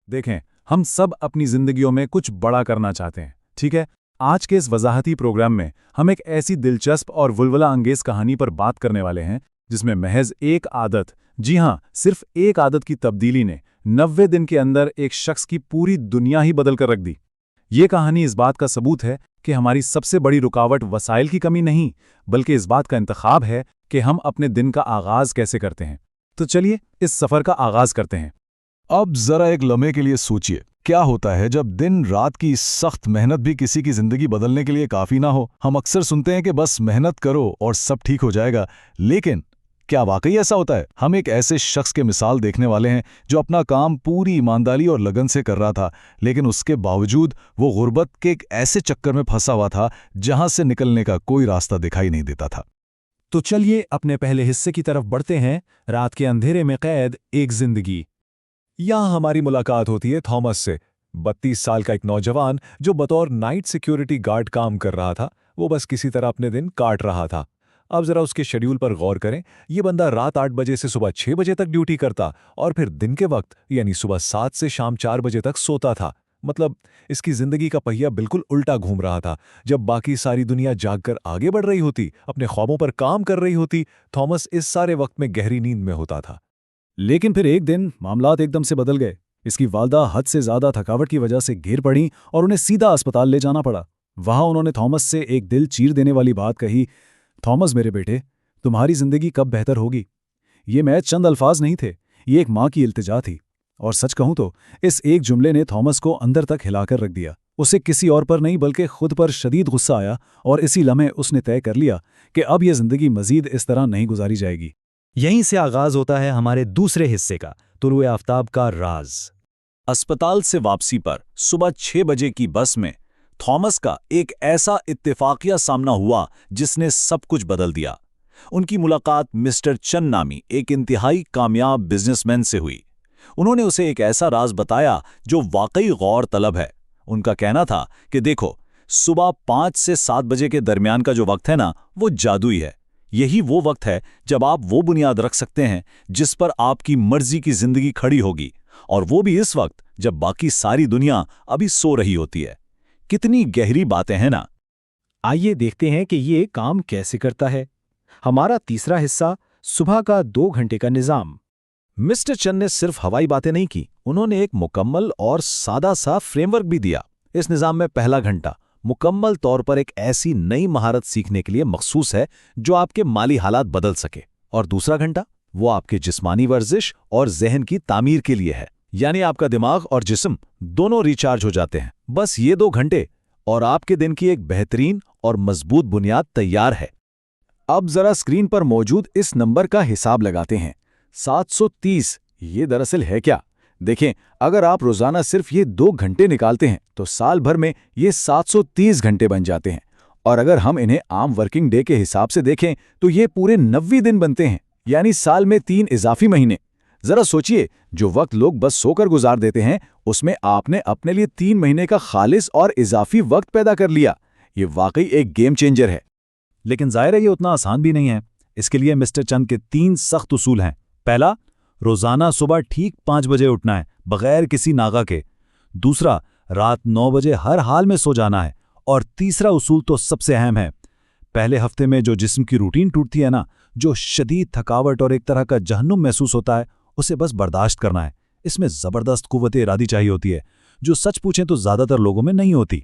देखें, हम सब अपनी जिंदगियों में कुछ बड़ा करना चाहते हैं, ठीक है। आज के इस वजाहती प्रोग्राम में हम एक ऐसी दिलचस्प और वुलवला अंगेज कहानी पर बात करने वाले हैं जिसमें महज एक आदत, जी हाँ, सिर्फ एक आदत की तब्दीली ने 90 दिन के अंदर एक शख्स की पूरी दुनिया ही बदल कर रख दी। ये कहानी इस बात का सबूत है कि हमारी सबसे बड़ी रुकावट वसाइल की कमी नहीं, बल्कि इस बात का इंतखाब है कि हम अपने दिन का आगाज कैसे करते हैं। तो चलिए इस सफर का आगाज करते हैं। अब जरा एक लम्हे के लिए सोचिए, क्या होता है जब दिन रात की सख्त मेहनत भी किसी की जिंदगी बदलने के लिए काफी ना हो। हम अक्सर सुनते हैं कि बस मेहनत करो और सब ठीक हो जाएगा, लेकिन क्या वाकई ऐसा होता है? हम एक ऐसे शख्स के मिसाल देखने वाले हैं जो अपना काम पूरी ईमानदारी और लगन से कर रहा था, लेकिन उसके बावजूद वो गुर्बत के एक ऐसे चक्कर में फंसा हुआ था जहां से निकलने का कोई रास्ता दिखाई नहीं देता था। तो चलिए अपने पहले हिस्से की तरफ बढ़ते हैं, रात के अंधेरे में कैद एक जिंदगी। यहां हमारी मुलाकात होती है थॉमस से। 32 साल का एक नौजवान जो बतौर नाइट सिक्योरिटी गार्ड काम कर रहा था। वो बस किसी तरह अपने दिन काट रहा था। अब जरा उसके शेड्यूल पर गौर करें। ये बंदा रात 8 बजे से सुबह 6 बजे तक ड्यूटी करता और फिर दिन के वक्त यानी सुबह 7 से शाम 4 बजे तक सोता था। मतलब इसकी जिंदगी का पहिया बिल्कुल उल्टा घूम रहा था। जब बाकी सारी दुनिया जागकर आगे बढ़ रही होती, अपने ख्वाबों पर काम कर रही होती, थॉमस इस सारे वक्त में गहरी नींद में होता था। लेकिन फिर एक दिन मामलात एकदम से बदल गए। इसकी वालदा हद से ज्यादा थकावट की वजह से गिर पड़ी और उन्हें सीधा अस्पताल ले जाना पड़ा। वहां उन्होंने थॉमस से एक दिल चीर देने वाली बात कही, थॉमस मेरे बेटे, तुम्हारी जिंदगी कब बेहतर होगी। ये महज चंद अल्फाज नहीं थे, ये एक माँ की इल्तिजा थी। और सच कहूं तो इस एक जुमले ने थॉमस को अंदर तक हिलाकर रख दिया। उसे किसी और पर नहीं बल्कि खुद पर शदीद गुस्सा आया और इसी लम्हे उसने तय कर लिया कि अब यह जिंदगी मजीद इस तरह नहीं गुजारी जाएगी। यहीं से आगाज होता है हमारे दूसरे हिस्से का, तुलुए आफताब का राज। अस्पताल से वापसी पर सुबह 6 बजे की बस में थॉमस का एक ऐसा इत्तेफाकिया सामना हुआ जिसने सब कुछ बदल दिया। उनकी मुलाकात मिस्टर चंद नामी एक इंतहाई कामयाब बिजनेसमैन से हुई। उन्होंने उसे एक ऐसा राज बताया जो वाकई गौर तलब है। उनका कहना था कि देखो, सुबह 5 से 7 बजे के दरमियान का जो वक्त है ना, वो जादुई है। यही वो वक्त है जब आप वो बुनियाद रख सकते हैं जिस पर आपकी मर्जी की जिंदगी खड़ी होगी, और वो भी इस वक्त जब बाकी सारी दुनिया अभी सो रही होती है। कितनी गहरी बातें हैं ना। आइए देखते हैं कि ये काम कैसे करता है। हमारा तीसरा हिस्सा, सुबह का 2 घंटे का निजाम। मिस्टर चंद ने सिर्फ हवाई बातें नहीं की, उन्होंने एक मुकम्मल और सादा सा फ्रेमवर्क भी दिया। इस निजाम में पहला घंटा मुकम्मल तौर पर एक ऐसी नई महारत सीखने के लिए मखसूस है जो आपके माली हालात बदल सके, और दूसरा घंटा वो आपके जिस्मानी वर्जिश और जहन की तामीर के लिए है, यानी आपका दिमाग और जिस्म दोनों रिचार्ज हो जाते हैं। बस ये 2 घंटे और आपके दिन की एक बेहतरीन और मजबूत बुनियाद तैयार है। अब जरा स्क्रीन पर मौजूद इस नंबर का हिसाब लगाते हैं, 730। ये दरअसल है क्या? देखें, अगर आप रोजाना सिर्फ ये 2 घंटे निकालते हैं तो साल भर में ये 730 घंटे बन जाते हैं। और अगर हम इन्हें आम वर्किंग डे के हिसाब से देखें तो ये पूरे 90 दिन बनते हैं, यानी साल में 3 इजाफी महीने। जरा सोचिए, जो वक्त लोग बस सोकर गुजार देते हैं, उसमें आपने अपने लिए 3 महीने का खालिस और इजाफी वक्त पैदा कर लिया। ये वाकई एक गेम चेंजर है। लेकिन जाहिर है ये उतना आसान भी नहीं है। इसके लिए मिस्टर चंद के 3 सख्त उसूल हैं। पहला, रोजाना सुबह ठीक 5 बजे उठना है, बगैर किसी नागा के। दूसरा, रात 9 बजे हर हाल में सो जाना है। और तीसरा उसूल तो सबसे अहम है, पहले हफ्ते में जो जिस्म की रूटीन टूटती है ना, जो शदीद थकावट और एक तरह का जहन्नुम महसूस होता है, उसे बस बर्दाश्त करना है। इसमें जबरदस्त कुव्वत इरादी चाहिए होती है, जो सच पूछें तो ज्यादातर लोगों में नहीं होती।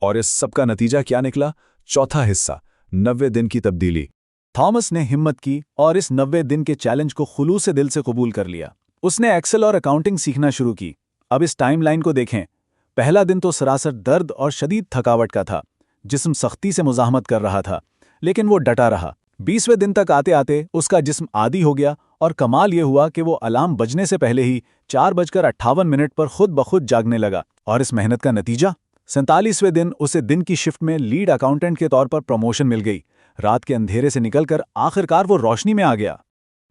और इस सब का नतीजा क्या निकला? चौथा हिस्सा, 90 दिन की तब्दीली। थॉमस ने हिम्मत की और इस 90 दिन के चैलेंज को खुलूस से दिल से कबूल कर लिया। उसने एक्सेल और अकाउंटिंग सीखना शुरू की। अब इस टाइमलाइन को देखें। पहला दिन तो सरासर दर्द और शदीद थकावट का था। जिस्म सख्ती से मुजाहमत कर रहा था, लेकिन वो डटा रहा। 20वें दिन तक आते आते उसका जिस्म आदी हो गया और कमाल ये हुआ कि वो अलार्म बजने से पहले ही 4:58 पर खुद ब खुद जागने लगा। और इस मेहनत का नतीजा, 47वें दिन उसे दिन की शिफ्ट में लीड अकाउंटेंट के तौर पर प्रमोशन मिल गई। रात के अंधेरे से निकलकर आखिरकार वो रोशनी में आ गया।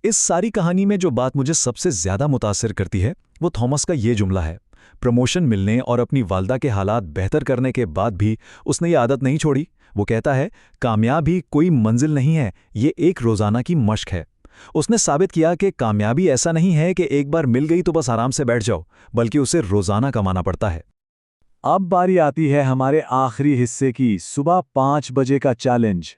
इस सारी कहानी में जो बात मुझे सबसे ज्यादा मुतासिर करती है वो थॉमस का ये जुमला है। प्रमोशन मिलने और अपनी वालदा के हालात बेहतर करने के बाद भी उसने ये आदत नहीं छोड़ी। वो कहता है, कामयाबी कोई मंजिल नहीं है, ये एक रोजाना की मश्क है। उसने साबित किया कि कामयाबी ऐसा नहीं है कि एक बार मिल गई तो बस आराम से बैठ जाओ, बल्कि उसे रोजाना कमाना पड़ता है। अब बारी आती है हमारे आखिरी हिस्से की, सुबह 5 बजे का चैलेंज।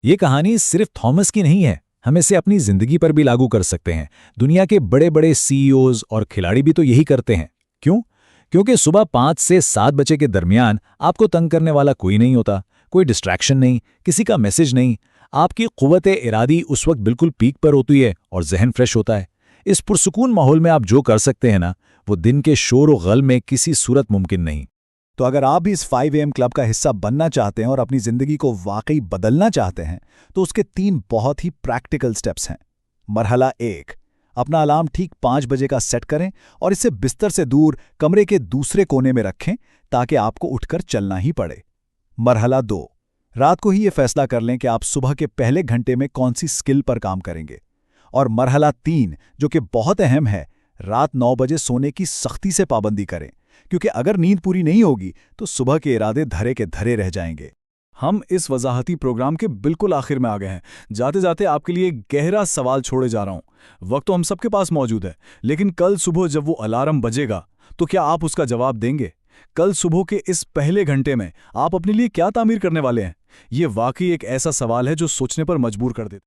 ये कहानी सिर्फ थॉमस की नहीं है, हम इसे अपनी जिंदगी पर भी लागू कर सकते हैं। दुनिया के बड़े बड़े सीईओज और खिलाड़ी भी तो यही करते हैं। क्यों? क्योंकि सुबह 5 से 7 बजे के दरमियान आपको तंग करने वाला कोई नहीं होता, कोई डिस्ट्रैक्शन नहीं, किसी का मैसेज नहीं। आपकी कुव्वत इरादी उस वक्त बिल्कुल पीक पर होती है और जहन फ्रेश होता है। इस पुरसुकून माहौल में आप जो कर सकते हैं ना, वो दिन के शोर और गल में किसी सूरत मुमकिन नहीं। तो अगर आप भी इस 5 AM क्लब का हिस्सा बनना चाहते हैं और अपनी ज़िंदगी को वाकई बदलना चाहते हैं, तो उसके 3 बहुत ही प्रैक्टिकल स्टेप्स हैं। मरहला 1, अपना अलार्म ठीक 5 बजे का सेट करें और इसे बिस्तर से दूर कमरे के दूसरे कोने में रखें ताकि आपको उठकर चलना ही पड़े। मरहला 2, रात को ही ये फैसला कर लें कि आप सुबह के पहले घंटे में कौन सी स्किल पर काम करेंगे। और मरहला 3, जो कि बहुत अहम है, रात 9 बजे सोने की सख्ती से पाबंदी करें, क्योंकि अगर नींद पूरी नहीं होगी तो सुबह के इरादे धरे के धरे रह जाएंगे। हम इस वजाहती प्रोग्राम के बिल्कुल आखिर में आ गए हैं। जाते जाते आपके लिए एक गहरा सवाल छोड़े जा रहा हूं। वक्त तो हम सबके पास मौजूद है, लेकिन कल सुबह जब वो अलार्म बजेगा तो क्या आप उसका जवाब देंगे? कल सुबह के इस पहले घंटे में आप अपने लिए क्या तामीर करने वाले हैं? ये वाकई एक ऐसा सवाल है जो सोचने पर मजबूर कर देता है।